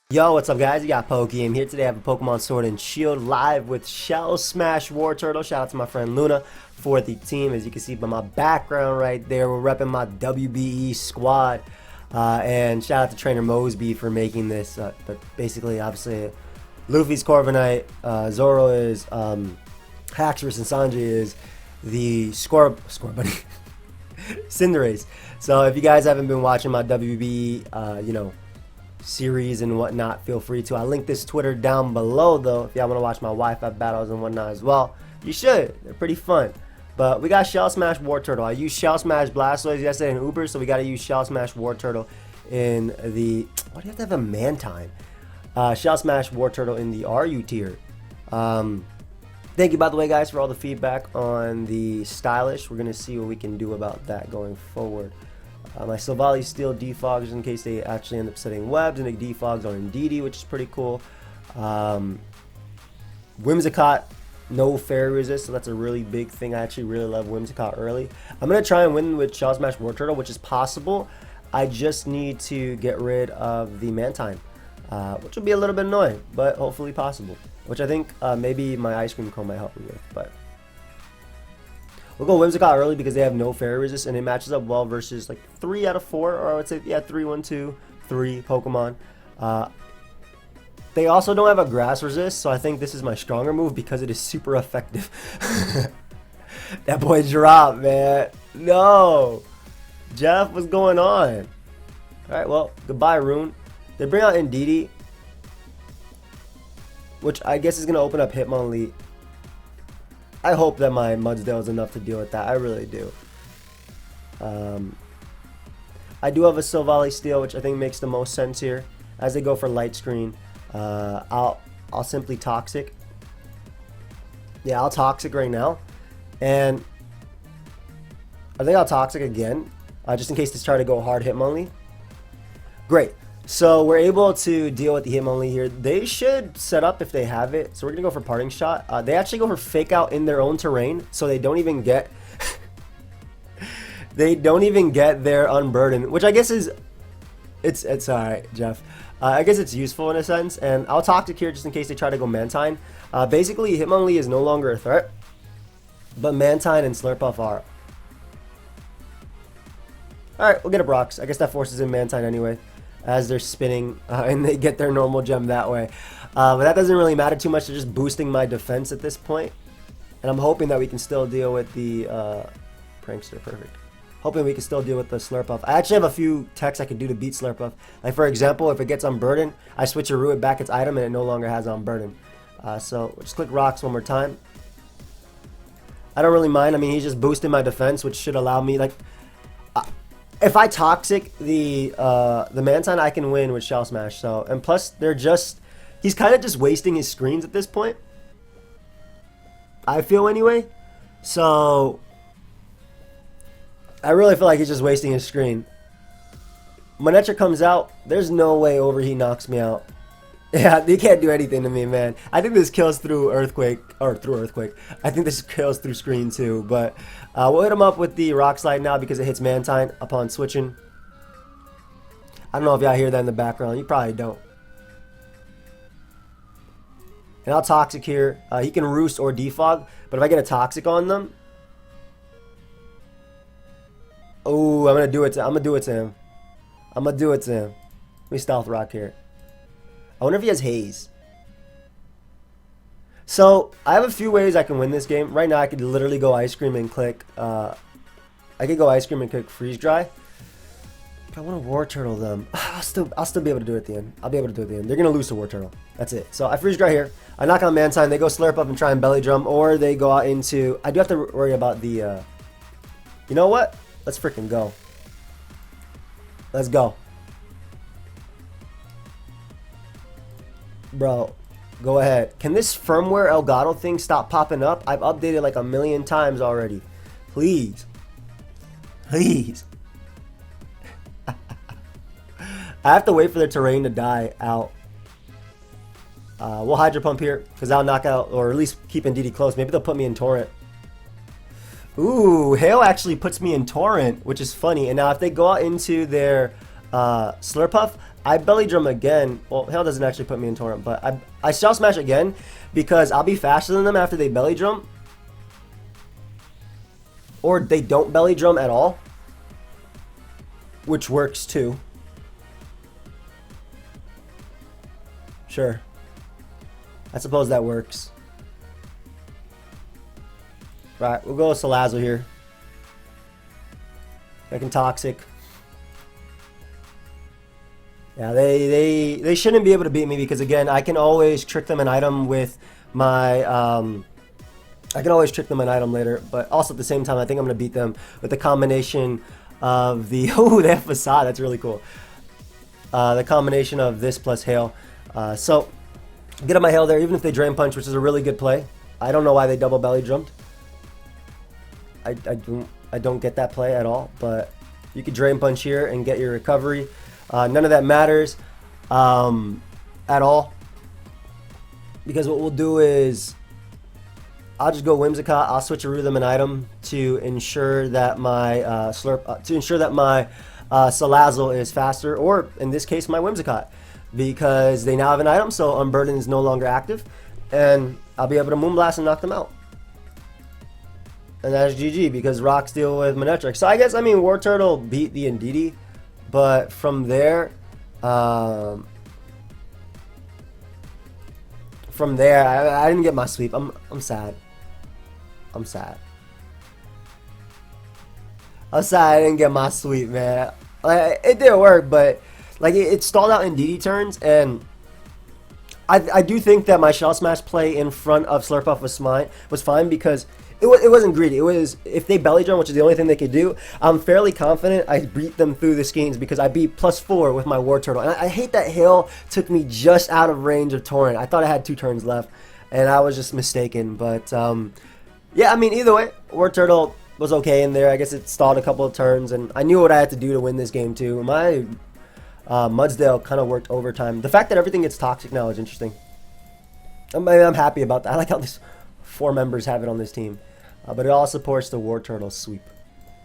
Yo, what's up guys? You got pokeaim here. Today I have a Pokemon Sword and Shield live with Shell Smash Wartortle. Shout out to my friend Luna for the team. As you can see by my background right there, we're repping my WBE squad. And shout out to Trainer Mosby for making this. But basically, obviously, Luffy's Corviknight, Zoro is Haxorus, and Sanji is the Score Bunny. Cinderace. So if you guys haven't been watching my WBE, series and whatnot, feel free to. I link this Twitter down below though if y'all want to watch my Wi-Fi battles and whatnot as well. You should. They're pretty fun. But we got Shell Smash Wartortle. I used Shell Smash Blastoise yesterday in Uber, so we got to use Shell Smash Wartortle in the... Why do you have to have a Mantine? Shell Smash Wartortle in the RU tier. Thank you, by the way, guys, for all the feedback on the Stylish. We're going to see what we can do about that going forward. My Silvally Steel defogs in case they actually end up setting webs, and the defogs on Indede, which is pretty cool. Whimsicott, no fairy resist, so that's a really big thing. I actually really love Whimsicott early. I'm going to try and win with Shell Smash Wartortle, which is possible. I just need to get rid of the Mantine, which will be a little bit annoying, but hopefully possible. Which I think maybe my Ice Cream Cone might help me with, but... We'll go Whimsicott early because they have no fairy resist, and it matches up well versus like 3 out of 4, or I would say, yeah, 3, 1, 2, 3 Pokemon. They also don't have a grass resist, so I think this is my stronger move because it is super effective. That boy dropped, man. No. Jeff, what's going on? Alright, well, goodbye, Rune. They bring out Indede, which I guess is going to open up Hitmonlee. I hope that my Mudsdale is enough to deal with that. I really do. I do have a Silvally Steel, which I think makes the most sense here. As they go for Light Screen, I'll simply Toxic. Yeah, I'll Toxic right now. And I think I'll Toxic again, just in case they try to go hard Hitmonlee. Great. So we're able to deal with the Hitmonlee here. They should set up if they have it. So we're going to go for Parting Shot. They actually go for Fake Out in their own terrain. So they don't even get... they don't even get their Unburden. Which I guess is... It's alright, Jeff. I guess it's useful in a sense. And I'll Toxic here just in case they try to go Mantine. Basically, Hitmonlee is no longer a threat. But Mantine and Slurpuff are. Alright, we'll get a Brox. I guess that forces in Mantine anyway, as they're spinning, and they get their normal gem that way. But that doesn't really matter too much. They're just boosting my defense at this point. And I'm hoping that we can still deal with the Prankster. Perfect. Hoping we can still deal with the Slurpuff. I actually have a few techs I could do to beat Slurpuff. Like, for example, if it gets Unburden, I switch a Root back its item, and it no longer has Unburden. So we'll just click Rocks one more time. I don't really mind. I mean, he's just boosting my defense, which should allow me, like... if I Toxic the Mantine, I can win with Shell Smash. So, and plus, he's kind of just wasting his screens at this point. I feel anyway. So, I really feel like he's just wasting his screen. Manectric comes out. There's no way Overheat knocks me out. Yeah, they can't do anything to me, man. I think this kills through Earthquake, or through Earthquake. I think this kills through Screen too, but we'll hit him up with the Rock Slide now because it hits Mantine upon switching. I don't know if y'all hear that in the background. You probably don't. And I'll Toxic here. He can Roost or Defog, but if I get a Toxic on them... Oh, I'm going to do it to him. I'm going to do it to him. Let me Stealth Rock here. I wonder if he has Haze. So, I have a few ways I can win this game. Right now, I could literally go Ice Cream and click... I could go Ice Cream and click Freeze Dry. But I want to Wartortle them. I'll still be able to do it at the end. I'll be able to do it at the end. They're going to lose to Wartortle. That's it. So, I Freeze Dry here. I knock out Mantine. They go Slurp up and try and Belly Drum. Or they go out into... I do have to worry about the... You know what? Let's freaking go. Let's go. Bro, go ahead. Can this firmware Elgato thing stop popping up? I've updated like 1,000,000 times already. Please. Please. I have to wait for the terrain to die out. We'll Hydro Pump here because I'll knock out, or at least keep Indede close. Maybe they'll put me in Torrent. Ooh, Hail actually puts me in Torrent, which is funny. And now if they go out into their Slurpuff, I Belly Drum again. Well, Hail doesn't actually put me in Torrent, but I Shell Smash again because I'll be faster than them after they Belly Drum. Or they don't Belly Drum at all, which works too. Sure. I suppose that works. Right, we'll go with Salazzle here. Making Toxic. Yeah, they shouldn't be able to beat me because again, I can always trick them an item with my I can always trick them an item later, but also at the same time I think I'm gonna beat them with the combination of the oh, they have Facade, that's really cool. The combination of this plus Hail. So get on my Hail there, even if they Drain Punch, which is a really good play. I don't know why they double belly jumped. I don't get that play at all, but you could Drain Punch here and get your recovery. None of that matters at all, because what we'll do is I'll just go Whimsicott. I'll switcheroo them an item to ensure that my Salazzle is faster, or in this case my Whimsicott, because they now have an item, so Unburden is no longer active, and I'll be able to Moonblast and knock them out. And that's GG because Rocks deal with Manectric. So I guess, I mean, Wartortle beat the Indede, but from there, I didn't get my sweep. I'm sad. I'm sad. I'm sad I didn't get my sweep, man. Like, it did work, but like it stalled out Indede turns, and I do think that my Shell Smash play in front of Slurpuff was fine because it wasn't greedy. It was, if they Belly Drum, which is the only thing they could do, I'm fairly confident I beat them through the schemes because I beat +4 with my Wartortle. And I hate that Hail took me just out of range of Torrent. I thought I had 2 turns left, and I was just mistaken. But yeah, I mean, either way, Wartortle was okay in there. I guess it stalled a couple of turns, and I knew what I had to do to win this game too. My Mudsdale kind of worked overtime. The fact that everything gets toxic now is interesting. I'm happy about that. I like how these 4 members have it on this team. But it all supports the Wartortle sweep.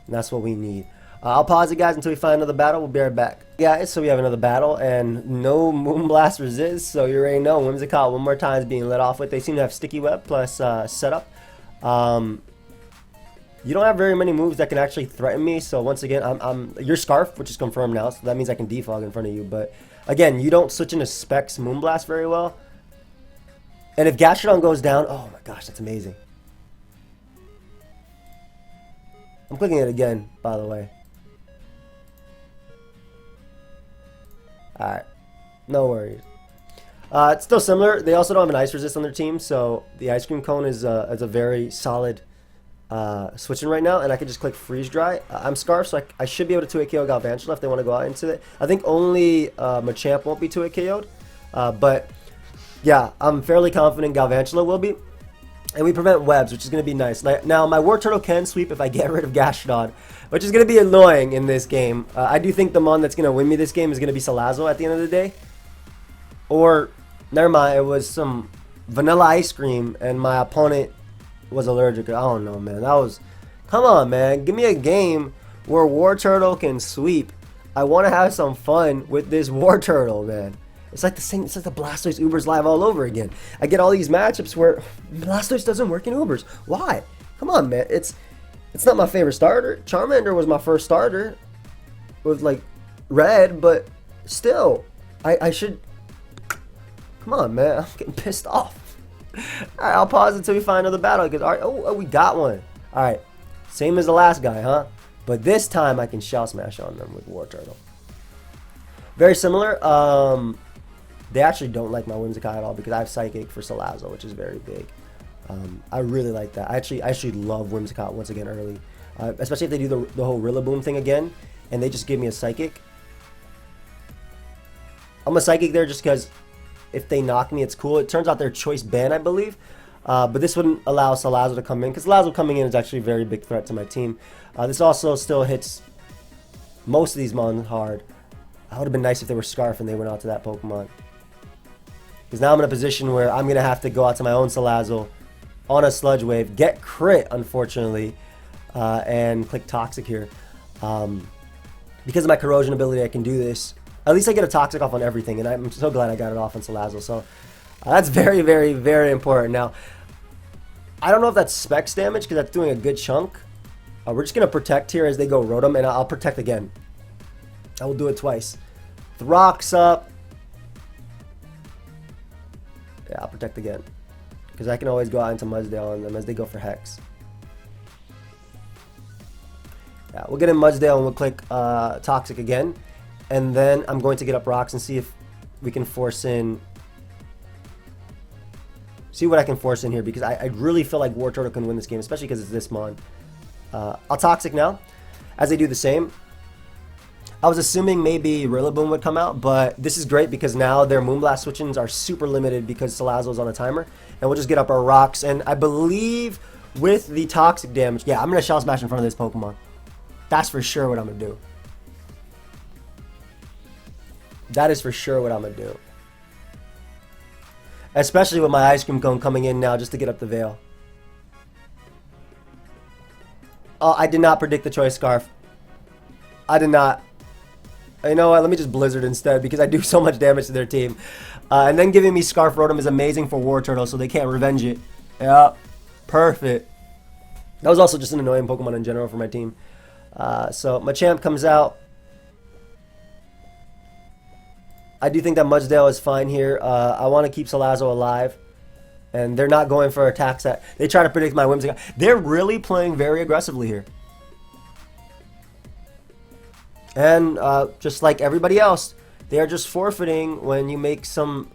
And that's what we need. I'll pause it, guys, until we find another battle. We'll be right back. Guys, so we have another battle, and no Moonblast resist, so you already know Whimsicott one more time is being let off with. They seem to have Sticky Web plus setup. You don't have very many moves that can actually threaten me, so once again, your Scarf, which is confirmed now, so that means I can defog in front of you. But again, you don't switch into Specs Moonblast very well. And if Gastrodon goes down, oh my gosh, that's amazing. I'm clicking it again, by the way. Alright, no worries. It's still similar. They also don't have an Ice Resist on their team, so the Ice Cream Cone is a very solid switching right now, and I can just click Freeze Dry. I'm Scarf, so I should be able to 2-hit KO Galvantula if they want to go out into it. I think only Machamp won't be 2-hit KO'd, but yeah, I'm fairly confident Galvantula will be. And we prevent webs, which is going to be nice. Now, my Wartortle can sweep if I get rid of Gastrodon, which is going to be annoying in this game. I do think the mon that's going to win me this game is going to be Salazzle at the end of the day. Or, never mind, it was some vanilla ice cream, and my opponent was allergic. I don't know, man. That was... Come on, man. Give me a game where Wartortle can sweep. I want to have some fun with this Wartortle, man. It's like the same. It's like the Blastoise Ubers live all over again. I get all these matchups where Blastoise doesn't work in Ubers. Why? Come on, man. It's not my favorite starter. Charmander was my first starter with like red, but still, I should. Come on, man. I'm getting pissed off. All right, I'll pause until we find another battle. Because oh, we got one. All right, same as the last guy, huh? But this time I can Shell Smash on them with Wartortle. Very similar. They actually don't like my Whimsicott at all because I have Psychic for Salazzle, which is very big. I really like that. I actually love Whimsicott once again early. Especially if they do the whole Rillaboom thing again and they just give me a Psychic. I'm a Psychic there just because if they knock me, it's cool. It turns out their choice ban, I believe. But this wouldn't allow Salazzle to come in because Salazzle coming in is actually a very big threat to my team. This also still hits most of these Mons hard. It would have been nice if they were Scarf and they went out to that Pokemon. Because now I'm in a position where I'm going to have to go out to my own Salazzle on a Sludge Wave, get crit, unfortunately, and click Toxic here. Because of my corrosion ability, I can do this. At least I get a Toxic off on everything, and I'm so glad I got it off on Salazzle. So that's very, very, very important. Now, I don't know if that's Specs damage because that's doing a good chunk. We're just going to protect here as they go Rotom, and I'll protect again. I will do it twice. The Rock's up. Yeah, I'll protect again. Because I can always go out into Mudsdale on them as they go for Hex. Yeah, we'll get in Mudsdale and we'll click Toxic again. And then I'm going to get up Rocks and see if we can force in... See what I can force in here, because I really feel like Wartortle can win this game, especially because it's this Mon. I'll Toxic now, as they do the same. I was assuming maybe Rillaboom would come out, but this is great because now their Moonblast switch-ins are super limited because Salazzle's on a timer. And we'll just get up our Rocks, and I believe with the Toxic damage, yeah, I'm going to Shell Smash in front of this Pokemon. That's for sure what I'm going to do. That is for sure what I'm going to do. Especially with my Ice Cream Cone coming in now just to get up the Veil. Oh, I did not predict the Choice Scarf. I did not. You know what? Let me just Blizzard instead because I do so much damage to their team. And then giving me Scarf Rotom is amazing for Wartortle so they can't revenge it. Yeah, perfect. That was also just an annoying Pokemon in general for my team. So Machamp comes out. I do think that Mudsdale is fine here. I want to keep Salazzle alive. And they're not going for attacks that... They try to predict my Whimsicott. They're really playing very aggressively here. And just like everybody else, they are just forfeiting when you make some...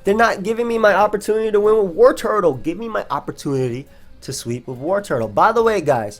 They're not giving me my opportunity to win with Wartortle. Give me my opportunity to sweep with Wartortle. By the way, guys,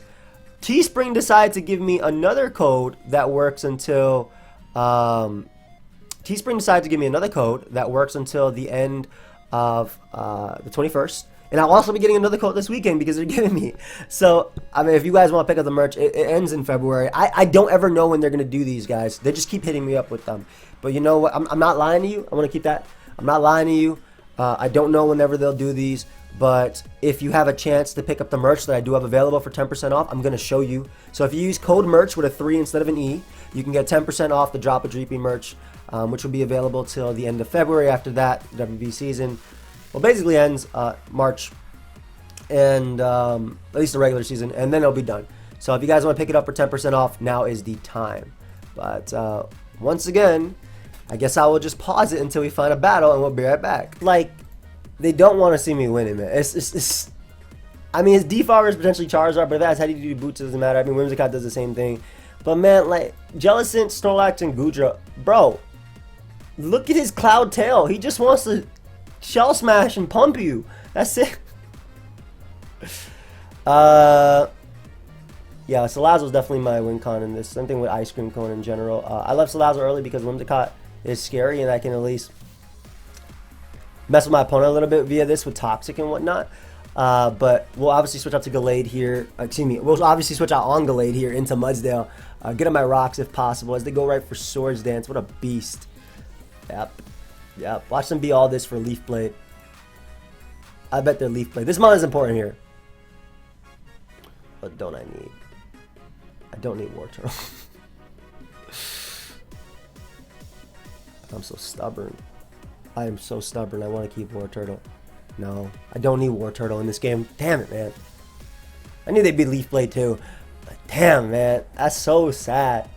Teespring decided to give me another code that works until... Teespring decided to give me another code that works until the end of the 21st. And I'll also be getting another code this weekend because they're giving me. So, I mean, if you guys want to pick up the merch, it ends in February. I don't ever know when they're going to do these, guys. They just keep hitting me up with them. But you know what? I'm not lying to you. I want to keep that. I'm not lying to you. I don't know whenever they'll do these. But if you have a chance to pick up the merch that I do have available for 10% off, I'm going to show you. So if you use code merch with a 3 instead of an E, you can get 10% off the Drop a Dreepy merch, which will be available till the end of February. After that, the WB season, well, basically ends March and at least the regular season, and then it'll be done. So if you guys want to pick it up for 10% off, now is the time. But once again, I guess I will just pause it until we find a battle, and we'll be right back. Like, they don't want to see me winning, man. It's I mean, his default is potentially Charizard, but if it has Heady Duty Boots, it doesn't matter. I mean, Whimsicott does the same thing. But man, like, Jellicent, Snorlax, and Goodra, bro, look at his Cloud Tail. He just wants to Shell Smash and pump you. That's it. Yeah, Salazzle's definitely my win con in this. Same thing with Ice Cream Cone in general. I love Salazzle early because Whimsicott is scary, and I can at least mess with my opponent a little bit via this with Toxic and whatnot. But we'll obviously switch out to Gallade here. Excuse me. We'll obviously switch out on Gallade here into Mudsdale. Get on my Rocks if possible as they go right for Swords Dance. What a beast. Yep. Yep. Watch them be all this for Leaf Blade. I bet they're Leaf Blade. This mon is important here. What don't I need? I don't need Wartortle. I'm so stubborn. I am so stubborn. I want to keep Wartortle. No, I don't need Wartortle in this game. Damn it, man. I knew they'd be Leaf Blade too. But damn, man. That's so sad.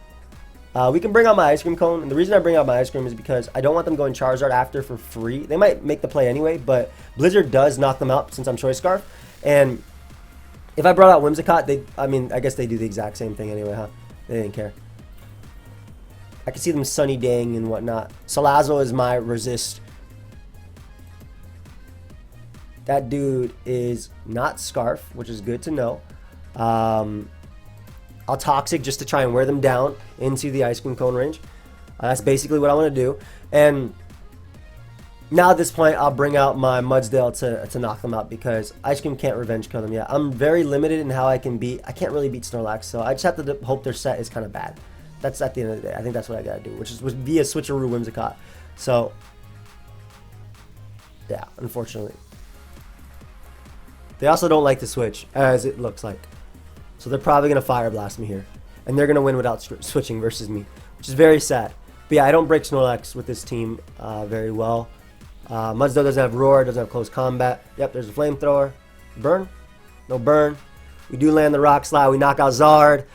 We can bring out my Ice Cream Cone. And the reason I bring out my Ice Cream is because I don't want them going Charizard after for free. They might make the play anyway, but Blizzard does knock them out since I'm Choice Scarf. And if I brought out Whimsicott, I guess they do the exact same thing anyway, huh? They didn't care. I can see them Sunny Dang and whatnot. Salazzle is my resist. That dude is not Scarf, which is good to know. I'll Toxic just to try and wear them down into the Ice Cream Cone range. That's basically what I want to do. And now at this point, I'll bring out my Mudsdale to knock them out because Ice Cream can't revenge kill them yet. I'm very limited in how I can beat. I can't really beat Snorlax, so I just have to hope their set is kind of bad. That's at the end of the day. I think that's what I gotta do, which is via Switcheroo Whimsicott. So, yeah, unfortunately. They also don't like to switch, as it looks like. So they're probably going to Fire Blast me here. And they're going to win without switching versus me, which is very sad. But yeah, I don't break Snorlax with this team very well. Mudsdale doesn't have Roar, doesn't have Close Combat. Yep, there's a Flamethrower. Burn? No burn. We do land the Rock Slide. We knock out Zard.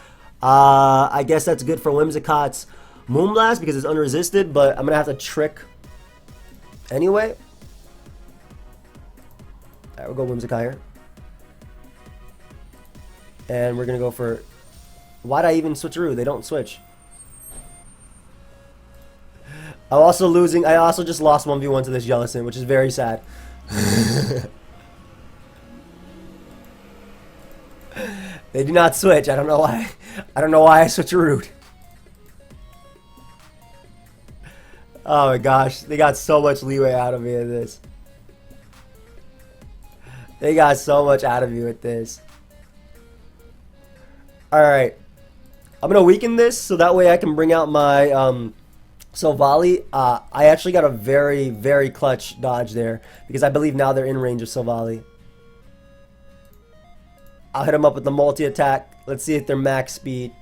I guess that's good for Whimsicott's Moonblast because it's unresisted, but I'm going to have to trick anyway. Alright, we'll go Whimsicott here. And we're going to go for... Why'd I even switcheroo? They don't switch. I'm also losing... I also just lost 1v1 to this Jellicent, which is very sad. They do not switch. I don't know why. I don't know why I switcherooed. Oh my gosh. They got so much leeway out of me in this. They got so much out of me with this. Alright. I'm going to weaken this so that way I can bring out my Silvally. I actually got a very, very clutch dodge there because I believe now they're in range of Silvally. I'll hit them up with the multi-attack. Let's see if they're max speed.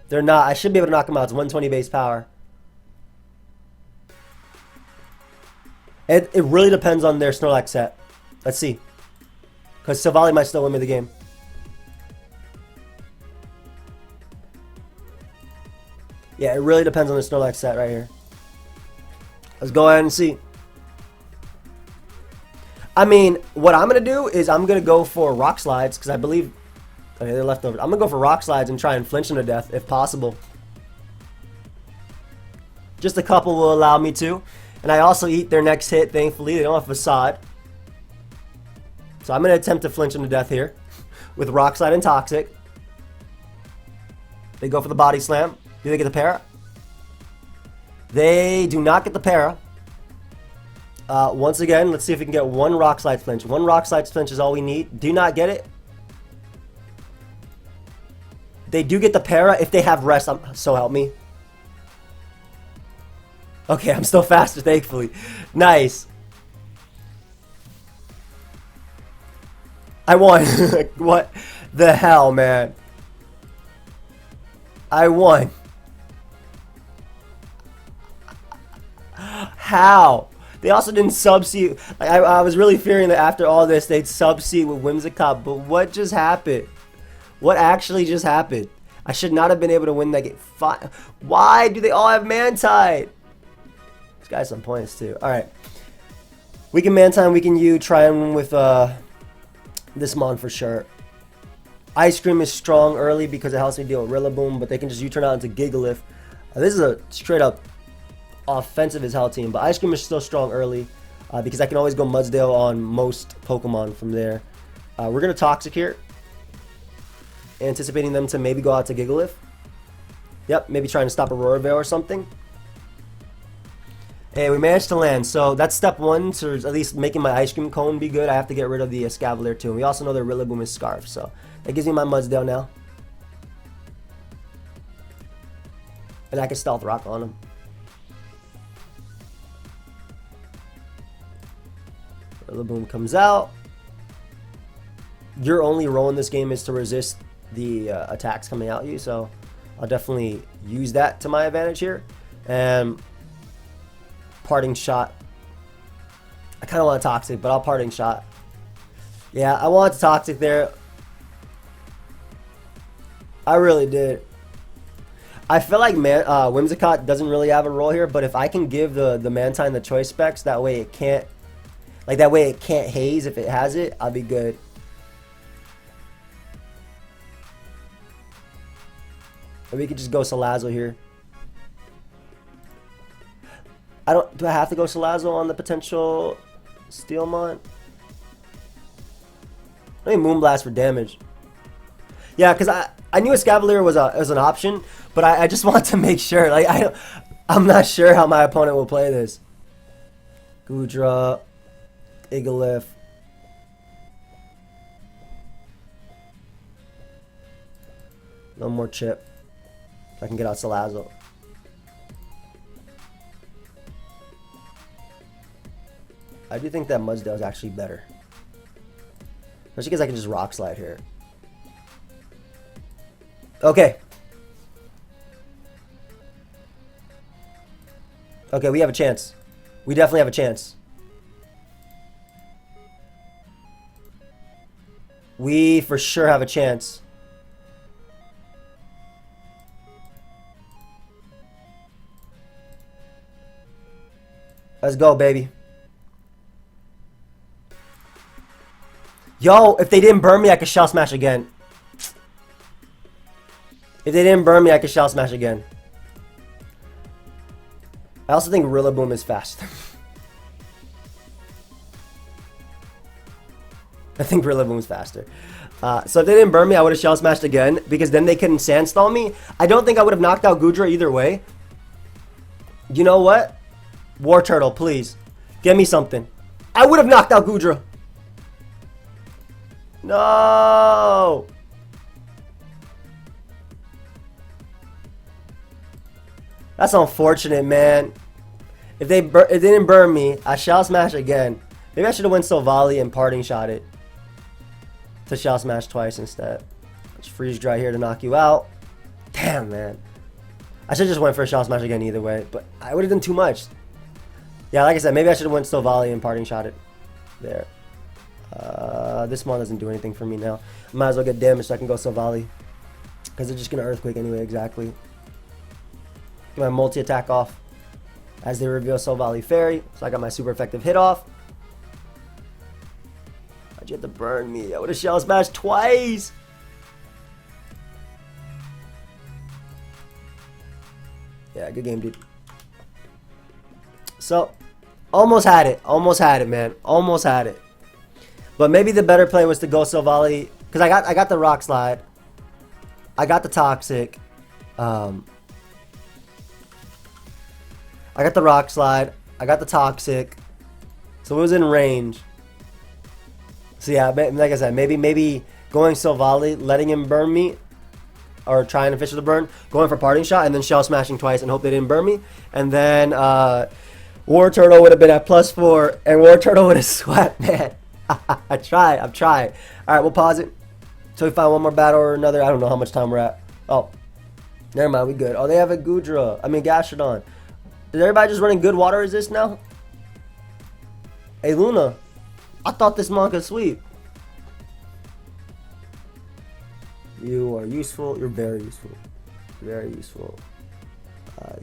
They're not. I should be able to knock them out. It's 120 base power. It really depends on their Snorlax set. Let's see. Because Silvally might still win me the game. Yeah, it really depends on the Snorlax set right here. Let's go ahead and see. I mean, what I'm going to do is I'm going to go for Rock Slides because I believe... Okay, they're left over. I'm going to go for Rock Slides and try and flinch them to death if possible. Just a couple will allow me to. And I also eat their next hit, thankfully. They don't have Facade. So I'm going to attempt to flinch them to death here with Rock Slide and Toxic. They go for the Body Slam. Do they get the para? They do not get the para. Once again, let's see if we can get one Rock Slide flinch. One Rock Slide flinch is all we need. Do not get it. They do get the para if they have rest. So help me. Okay, I'm still faster, thankfully. Nice. I won. What the hell, man? I won. How? They also didn't sub-seat. I was really fearing that after all this, they'd sub-seat with Whimsicott. But what just happened? What actually just happened? I should not have been able to win that game. Why do they all have Mantine? This guy's some points too. Alright. We can Mantine, we can you. Try him with this Mon for sure. Ice Cream is strong early because it helps me deal with Rillaboom. But they can just U-turn out into Gigalith. This is a straight up offensive as hell team, but Ice Cream is still strong early because I can always go Mudsdale on most Pokemon from there. We're going to Toxic here, anticipating them to maybe go out to Gigalith. Yep, maybe trying to stop a Roarveil or something. Hey, we managed to land, so that's step one to at least making my Ice Cream Cone be good. I have to get rid of the Escavalier too, and we also know their Rillaboom is Scarf, so that gives me my Mudsdale now. And I can Stealth Rock on him. Rillaboom comes out. Your only role in this game is to resist the attacks coming at you, so I'll definitely use that to my advantage here. And Parting Shot. I kind of want a Toxic, but I'll Parting Shot. Yeah, I want a Toxic there. I really did. I feel like Whimsicott doesn't really have a role here, but if I can give the Mantine the choice specs, that way it can't... Like, that way it can't haze if it has it, I'll be good. Or we could just go Salazzle here. Do I have to go Salazzle on the potential Steelmon? I mean Moonblast for damage. Yeah, because I knew Escavalier was an option, but I just want to make sure. Like, I'm not sure how my opponent will play this. Goodra. Igalith. No more chip. I can get out Salazzle. I do think that Mudsdale is actually better. Especially because I can just Rock Slide here. Okay. Okay, we have a chance. We definitely have a chance. We for sure have a chance. Let's go, baby. Yo, if they didn't burn me, I could Shell Smash again. If they didn't burn me, I could Shell Smash again. I also think Rillaboom is fast. I think Rillaboom is faster. So if they didn't burn me, I would have Shell Smashed again, because then they couldn't Sandstall me. I don't think I would have knocked out Goodra either way. You know what? Wartortle, please. Give me something. I would have knocked out Goodra. No! That's unfortunate, man. If they didn't burn me, I Shell Smash again. Maybe I should have went Silvally and Parting Shot it. To Shell Smash twice instead. Just Freeze Dry here to knock you out. Damn, man. I should have just went for a Shell Smash again either way. But I would have done too much. Yeah, like I said, maybe I should have went Silvally and Parting Shot it. There. This one doesn't do anything for me now. Might as well get damage so I can go Silvally. Because they're just going to Earthquake anyway, exactly. Get my multi-attack off. As they reveal Silvally Fairy. So I got my super effective hit off. Why'd you have to burn me? I would have Shell Smashed twice. Yeah, good game, dude. So, almost had it. Almost had it, man. Almost had it. But maybe the better play was to go Silvally. Because I got the Rock Slide. I got the Toxic. I got the Rock Slide. I got the Toxic. So it was in range. So yeah, like I said, maybe going Silvally, letting him burn me. Or trying to fish with the burn. Going for Parting Shot and then Shell Smashing twice and hope they didn't burn me. And then Wartortle would have been at +4. And Wartortle would have swept, man. I'm trying. Alright, we'll pause it. So we find one more battle or another. I don't know how much time we're at. Oh. Never mind, we good. Oh, they have a Goodra. I mean, Gastrodon. Is everybody just running good water resist now? Hey, Luna. I thought this mon could sweep. You are useful. You're very useful. Very useful.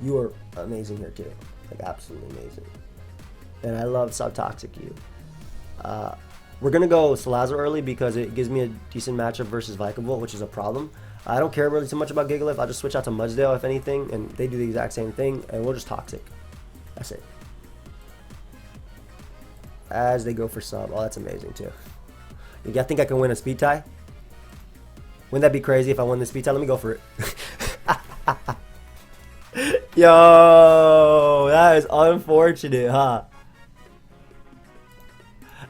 You are amazing here, too. Like, absolutely amazing. And I love Subtoxic you. We're going to go Salazzle early because it gives me a decent matchup versus Vikavolt, which is a problem. I don't care really too much about Gigalith. I'll just switch out to Mudsdale if anything, and they do the exact same thing, and we'll just Toxic. That's it. As they go for sub. Oh, that's amazing, too. You guys think I can win a speed tie? Wouldn't that be crazy if I won the speed tie? Let me go for it. Yo, that is unfortunate, huh?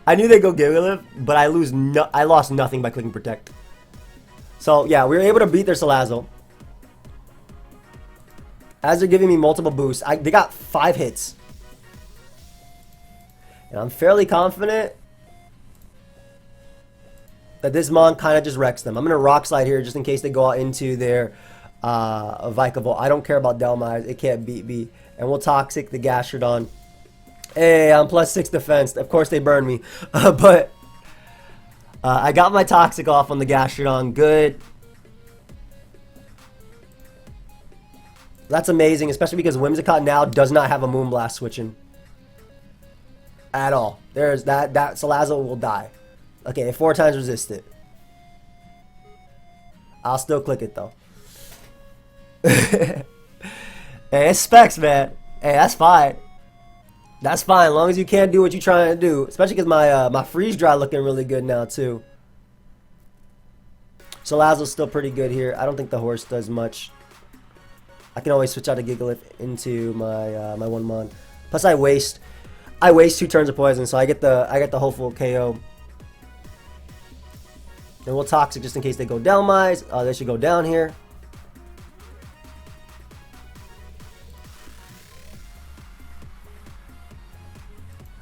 I knew they'd go Gigalith, but I lost nothing by clicking Protect. So, yeah, we were able to beat their Salazzle. As they're giving me multiple boosts, they got 5 hits. And I'm fairly confident that this Mon kind of just wrecks them. I'm going to Rock Slide here just in case they go out into their Vikavolt. I don't care about Delmise. It can't beat me. And we'll Toxic the Gastrodon. Hey, I'm +6 defense. Of course they burned me. But I got my Toxic off on the Gastrodon. Good. That's amazing, especially because Whimsicott now does not have a Moonblast switching. At all. There's that Salazzle will die. Okay, 4 times resisted. I'll still click it though. Hey, it's specs, man. Hey, that's fine. That's fine, as long as you can't do what you're trying to do. Especially because my Freeze Dry looking really good now too. Salazzle's still pretty good here. I don't think the horse does much. I can always switch out a Gigalith into my my 1-mon. Plus I waste 2 turns of poison, so I get the hopeful KO. And we'll Toxic just in case they go Delmise. They should go down here.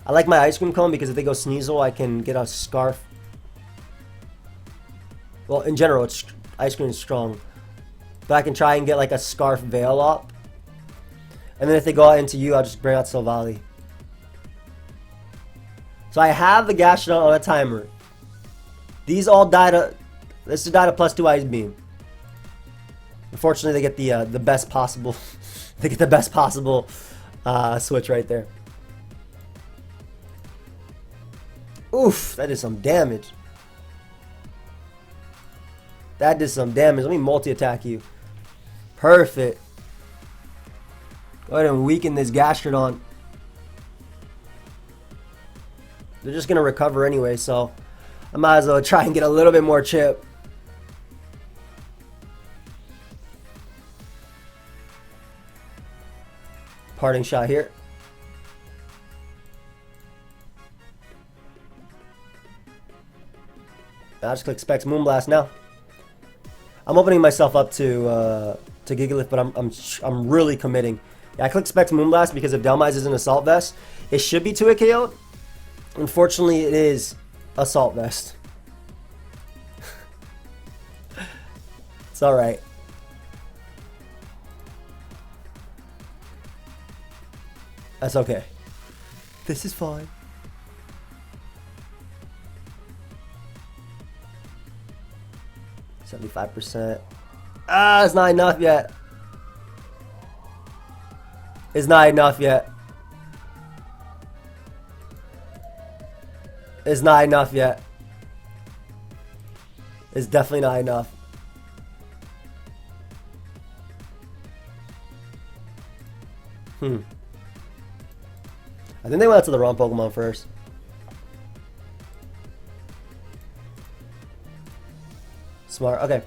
I like my Ice Cream Cone because if they go Sneasel, I can get a Scarf. Well, in general, Ice Cream is strong. But I can try and get like a Scarf Veil up. And then if they go out into you, I'll just bring out Silvally. So I have the Gastrodon on a timer. These all die to... This is die to +2 Ice Beam. Unfortunately, they get the best possible... they get the best possible switch right there. Oof, that did some damage. That did some damage. Let me multi-attack you. Perfect. Go ahead and weaken this Gastrodon. They're just going to recover anyway, so I might as well try and get a little bit more chip. Parting shot here. I just click Specs Moonblast now. I'm opening myself up to Gigalith, but I'm really committing. Yeah, I click Specs Moonblast because if Dhelmise is an Assault Vest, it should be 2-hit KO. Unfortunately, it is Assault Vest. It's alright. That's okay. This is fine. %. Ah, it's not enough yet. It's not enough yet. It's not enough yet. It's definitely not enough. I think they went out to the wrong Pokemon first. Smart. Okay.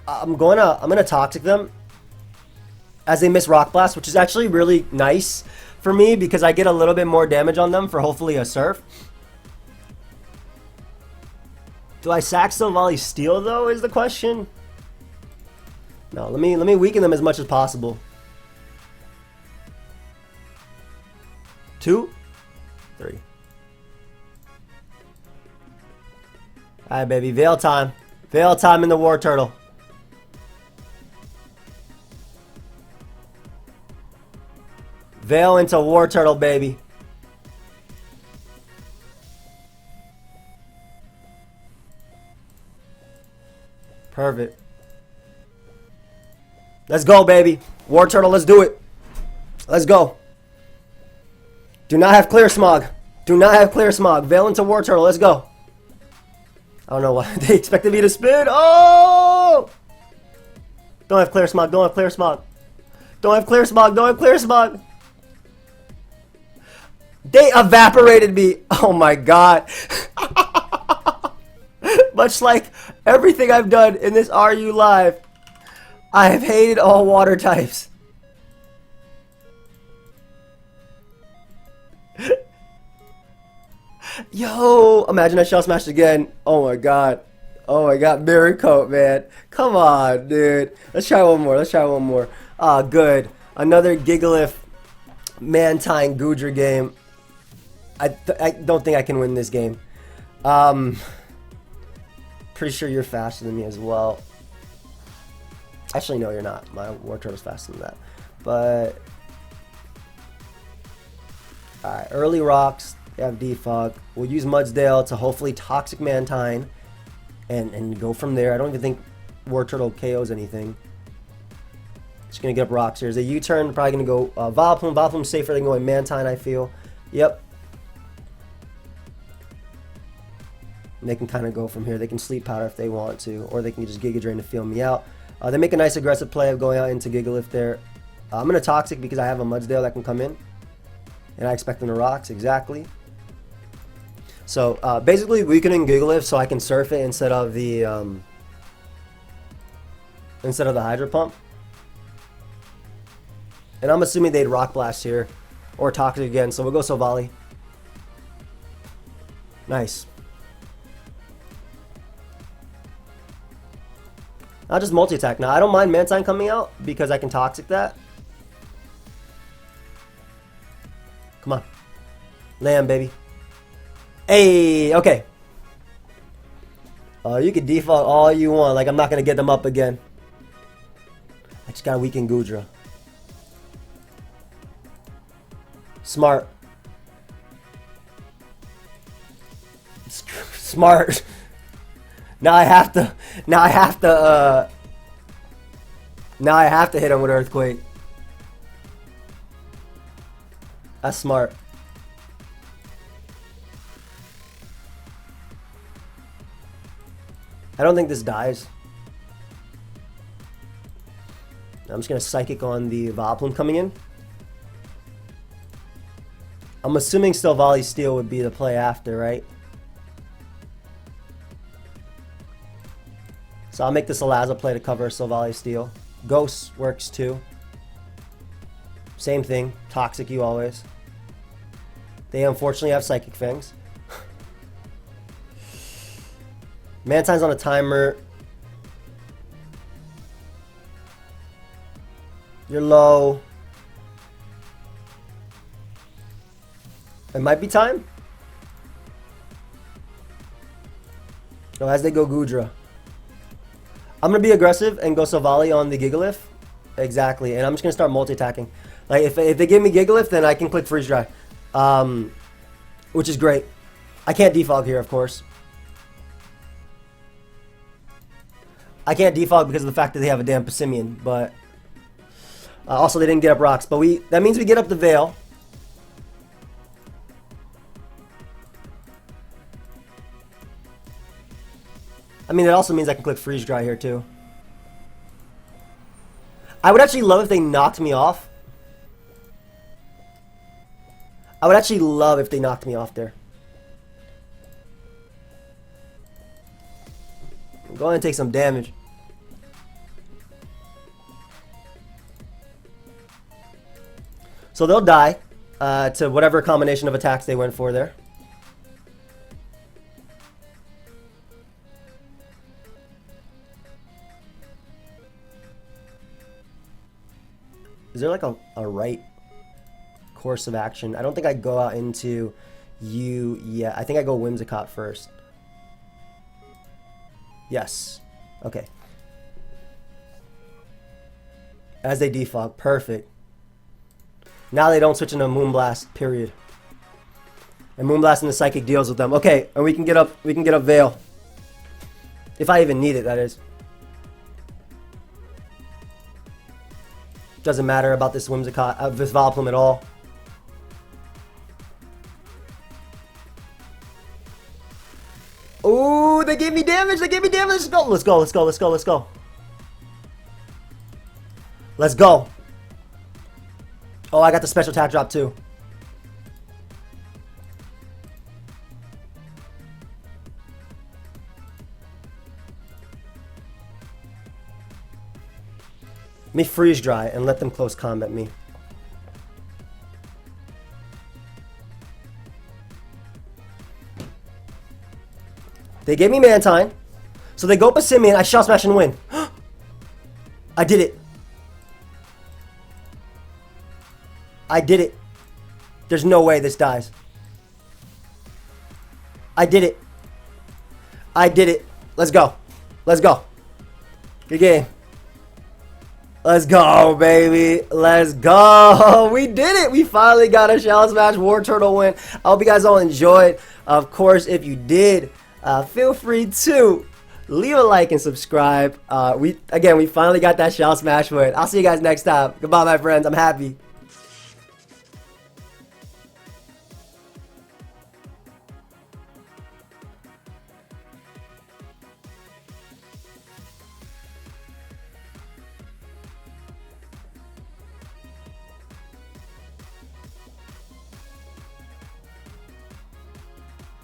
I'm gonna Toxic them as they miss Rock Blast, which is actually really nice for me because I get a little bit more damage on them for hopefully a Surf. Do I sack Silvally Steel though is the question? No, let me weaken them as much as possible. 2, 3. Alright, baby. Veil time. Veil time in the Wartortle. Veil into Wartortle, baby. Perfect. Let's go, baby. Wartortle, let's do it. Let's go. Do not have Clear Smog. Do not have Clear Smog. Veil into Wartortle, let's go. I don't know why they expected me to spin. Oh! Don't have Clear Smog. Don't have Clear Smog. Don't have Clear Smog. Don't have Clear Smog. They evaporated me. Oh my god. Much like everything I've done in this RU Live, I have hated all water types. Yo, imagine I Shell Smashed again. Oh my god. Oh my god, Mirror Coat, man. Come on, dude. Let's try one more. Let's try one more. Ah, good. Another Gigalith Mantine Goodra game. I don't think I can win this game. Pretty sure you're faster than me as well. Actually, no, you're not. My Wartortle's faster than that. But alright, early rocks. They have Defog. We'll use Mudsdale to hopefully Toxic Mantine and go from there. I don't even think Wartortle KOs anything. Just gonna get up rocks here. Is a U-turn, probably gonna go Vileplume. Vileplume's safer than going Mantine, I feel. Yep. And they can kind of go from here. They can Sleep Powder if they want to, or they can just Giga Drain to feel me out. They make a nice aggressive play of going out into Gigalith there. I'm gonna Toxic because I have a Mudsdale that can come in, and I expect them to rocks exactly. So basically weakening Gigalith so I can surf it instead of the Hydro Pump. And I'm assuming they'd Rock Blast here or Toxic again, so we'll go Silvally. Nice. I'll just multi-attack. Now I don't mind Mantine coming out because I can Toxic that. Come on. Land, baby. Hey, okay. You can default all you want. Like, I'm not going to get them up again. I just got to weaken Goodra. Smart. Smart. Now I have to hit him with Earthquake. That's smart. I don't think this dies. I'm just gonna Psychic on the Vileplume coming in. I'm assuming still Volley Steel would be the play after, right? So I'll make this a Laza play to cover Silvally Steel. Ghost works too. Same thing. Toxic you always. They unfortunately have Psychic Fangs. Mantine's on a timer. You're low. It might be time. Oh, as they go Goodra. I'm going to be aggressive and go Silvally on the Gigalith. Exactly. And I'm just going to start multi-attacking. Like, if they give me Gigalith, then I can click Freeze Dry. Which is great. I can't defog here, of course. I can't defog because of the fact that they have a damn Passimian. But also, they didn't get up rocks. But that means we get up the Veil. I mean, it also means I can click Freeze Dry here, too. I would actually love if they knocked me off. I would actually love if they knocked me off there. Go ahead and take some damage. So they'll die to whatever combination of attacks they went for there. Is there like a right course of action? I don't think I go out into you yet. I think I go Whimsicott first. Yes. Okay. As they defog. Perfect. Now they don't switch into Moonblast, period. And Moonblast and the Psychic deals with them. Okay, and we can get up Veil. If I even need it, that is. Doesn't matter about this Whimsicott, this Vileplume at all. Oh, they gave me damage. They gave me damage. Let's go. Let's go. Let's go. Let's go. Let's go. Let's go. Oh, I got the special attack drop too. Let me Freeze Dry and let them close combat me. They gave me Mantine. So they go Passimian. I Shell Smash and win. I did it. I did it. There's no way this dies. I did it. I did it. Let's go. Let's go. Good game. Let's go, baby. Let's go. We did it. We finally got a Shell Smash Wartortle win. I hope you guys all enjoyed. Of course, if you did, feel free to leave a like and subscribe. We finally got that Shell Smash win. I'll see you guys next time. Goodbye, my friends. I'm happy.